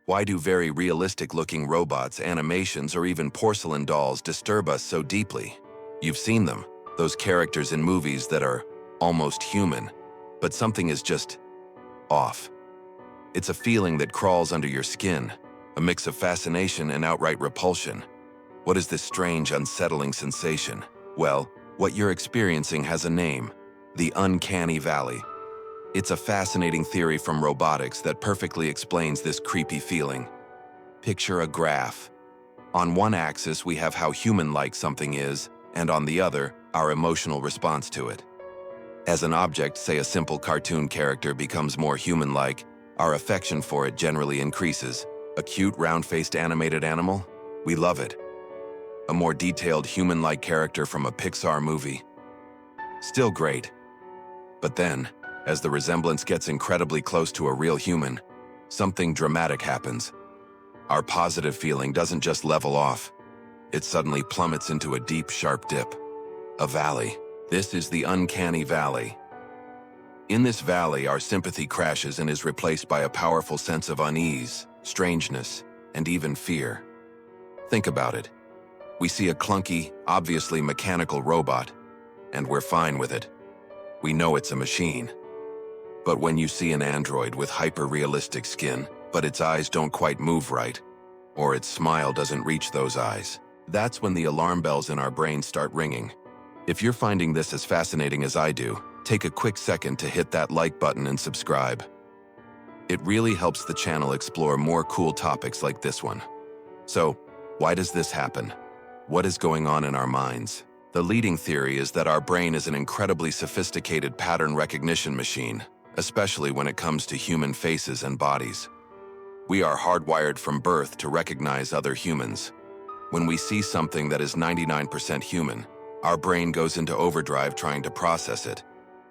Why do very realistic-looking robots, animations, or even porcelain dolls disturb us so deeply? You've seen them, those characters in movies that are almost human, but something is just off. It's a feeling that crawls under your skin, a mix of fascination and outright repulsion. What is this strange, unsettling sensation? Well, what you're experiencing has a name: the Uncanny Valley. It's a fascinating theory from robotics that perfectly explains this creepy feeling. Picture a graph. On one axis, we have how human-like something is, and on the other, our emotional response to it. As an object, say a simple cartoon character, becomes more human-like, our affection for it generally increases. A cute, round-faced animated animal? We love it. A more detailed, human-like character from a Pixar movie? Still great. But then, as the resemblance gets incredibly close to a real human, something dramatic happens. Our positive feeling doesn't just level off. It suddenly plummets into a deep, sharp dip. A valley. This is the Uncanny Valley. In this valley, our sympathy crashes and is replaced by a powerful sense of unease, strangeness, and even fear. Think about it. We see a clunky, obviously mechanical robot, and we're fine with it. We know it's a machine. But when you see an android with hyper-realistic skin, but its eyes don't quite move right, or its smile doesn't reach those eyes, that's when the alarm bells in our brains start ringing. If you're finding this as fascinating as I do, take a quick second to hit that like button and subscribe. It really helps the channel explore more cool topics like this one. So, why does this happen? What is going on in our minds? The leading theory is that our brain is an incredibly sophisticated pattern recognition machine, especially when it comes to human faces and bodies. We are hardwired from birth to recognize other humans. When we see something that is 99% human, our brain goes into overdrive trying to process it.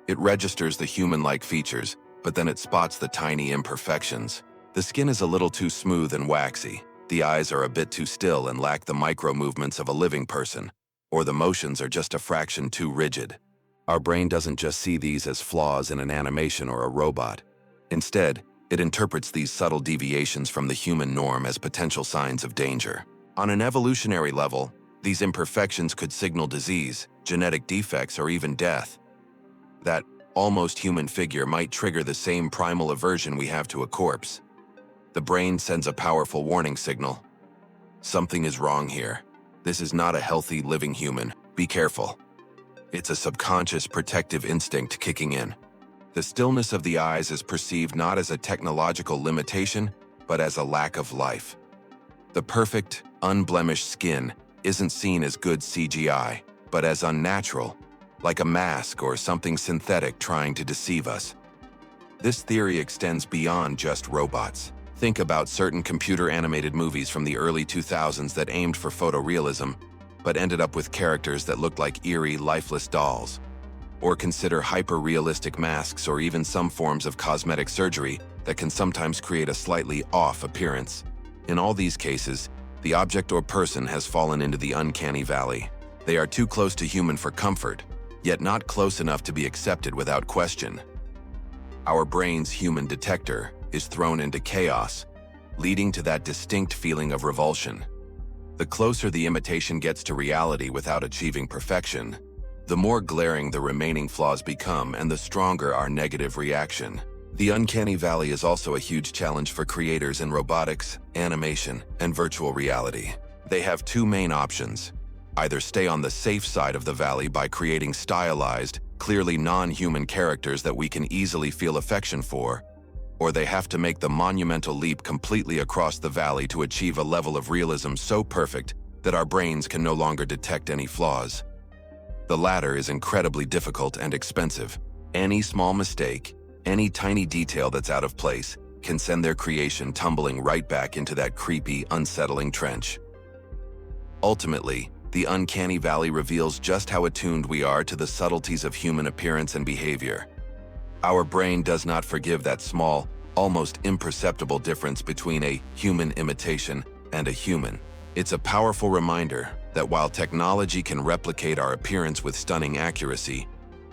It registers the human-like features, but then it spots the tiny imperfections. The skin is a little too smooth and waxy. The eyes are a bit too still and lack the micro-movements of a living person, or the motions are just a fraction too rigid. Our brain doesn't just see these as flaws in an animation or a robot. Instead, it interprets these subtle deviations from the human norm as potential signs of danger. On an evolutionary level, these imperfections could signal disease, genetic defects, or even death. That almost human figure might trigger the same primal aversion we have to a corpse. The brain sends a powerful warning signal. Something is wrong here. This is not a healthy, living human. Be careful. It's a subconscious protective instinct kicking in. The stillness of the eyes is perceived not as a technological limitation, but as a lack of life. The perfect, unblemished skin isn't seen as good CGI, but as unnatural, like a mask or something synthetic trying to deceive us. This theory extends beyond just robots. Think about certain computer-animated movies from the early 2000s that aimed for photorealism, but ended up with characters that looked like eerie, lifeless dolls. Or consider hyper-realistic masks or even some forms of cosmetic surgery that can sometimes create a slightly off appearance. In all these cases, the object or person has fallen into the uncanny valley. They are too close to human for comfort, yet not close enough to be accepted without question. Our brain's human detector is thrown into chaos, leading to that distinct feeling of revulsion. The closer the imitation gets to reality without achieving perfection, the more glaring the remaining flaws become and the stronger our negative reaction. The uncanny valley is also a huge challenge for creators in robotics, animation, and virtual reality. They have two main options: either stay on the safe side of the valley by creating stylized, clearly non-human characters that we can easily feel affection for, or they have to make the monumental leap completely across the valley to achieve a level of realism so perfect that our brains can no longer detect any flaws. The latter is incredibly difficult and expensive. Any small mistake, any tiny detail that's out of place, can send their creation tumbling right back into that creepy, unsettling trench. Ultimately, the uncanny valley reveals just how attuned we are to the subtleties of human appearance and behavior. Our brain does not forgive that small, almost imperceptible difference between a human imitation and a human. It's a powerful reminder that while technology can replicate our appearance with stunning accuracy,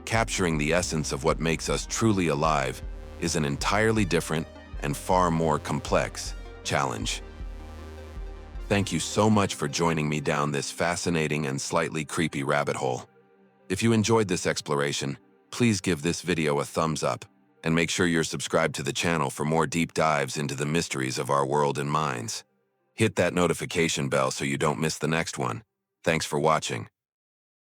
capturing the essence of what makes us truly alive is an entirely different and far more complex challenge. Thank you so much for joining me down this fascinating and slightly creepy rabbit hole. If you enjoyed this exploration, please give this video a thumbs up and make sure you're subscribed to the channel for more deep dives into the mysteries of our world and minds. Hit that notification bell so you don't miss the next one. Thanks for watching.